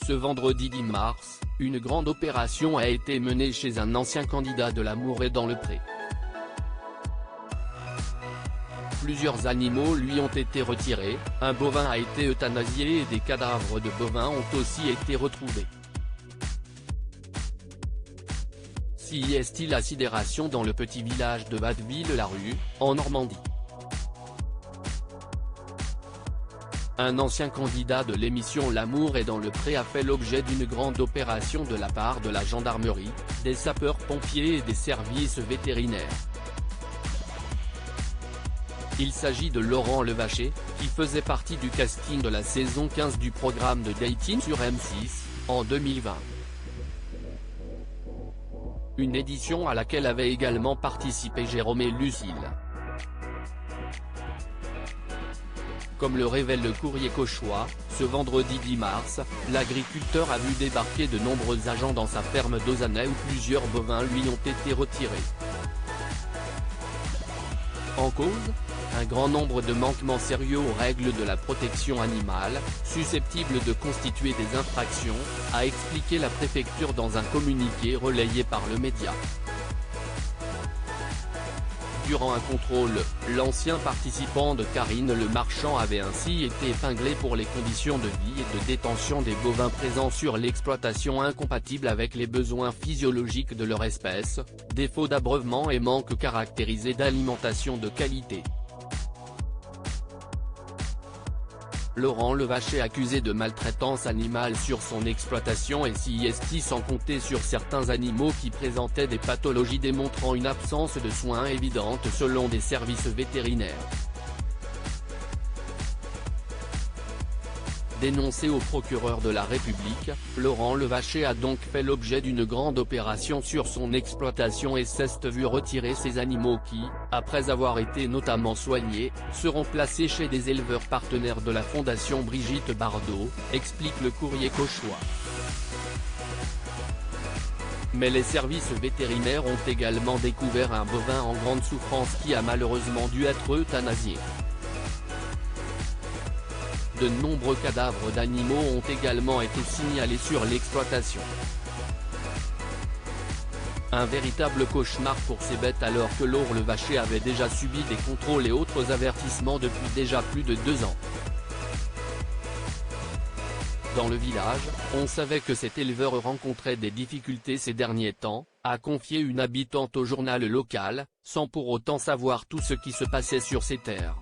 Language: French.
Ce vendredi 10 mars, une grande opération a été menée chez un ancien candidat de la Mourée dans le Pré. Plusieurs animaux lui ont été retirés, un bovin a été euthanasié et des cadavres de bovins ont aussi été retrouvés. Si est-il la sidération dans le petit village de Watteville-la-Rue, en Normandie. Un ancien candidat de l'émission L'amour est dans le Pré a fait l'objet d'une grande opération de la part de la gendarmerie, des sapeurs-pompiers et des services vétérinaires. Il s'agit de Laurent Levaché, qui faisait partie du casting de la saison 15 du programme de dating sur M6, en 2020. Une édition à laquelle avait également participé Jérôme et Lucille. Comme le révèle le Courrier Cauchois, ce vendredi 10 mars, l'agriculteur a vu débarquer de nombreux agents dans sa ferme d'Ozanay où plusieurs bovins lui ont été retirés. En cause, un grand nombre de manquements sérieux aux règles de la protection animale, susceptibles de constituer des infractions, a expliqué la préfecture dans un communiqué relayé par le média. Durant un contrôle, l'ancien participant de Karine Le Marchand avait ainsi été épinglé pour les conditions de vie et de détention des bovins présents sur l'exploitation incompatibles avec les besoins physiologiques de leur espèce, défaut d'abreuvement et manque caractérisé d'alimentation de qualité. Laurent Levaché accusé de maltraitance animale sur son exploitation et CIST sans compter sur certains animaux qui présentaient des pathologies démontrant une absence de soins évidente selon des services vétérinaires. Dénoncé au procureur de la République, Laurent Levaché a donc fait l'objet d'une grande opération sur son exploitation et s'est vu retirer ces animaux qui, après avoir été notamment soignés, seront placés chez des éleveurs partenaires de la Fondation Brigitte Bardot, explique le Courrier Cauchois. Mais les services vétérinaires ont également découvert un bovin en grande souffrance qui a malheureusement dû être euthanasié. De nombreux cadavres d'animaux ont également été signalés sur l'exploitation. Un véritable cauchemar pour ces bêtes alors que Laurent Levaché avait déjà subi des contrôles et autres avertissements depuis déjà plus de 2 ans. Dans le village, on savait que cet éleveur rencontrait des difficultés ces derniers temps, a confié une habitante au journal local, sans pour autant savoir tout ce qui se passait sur ses terres.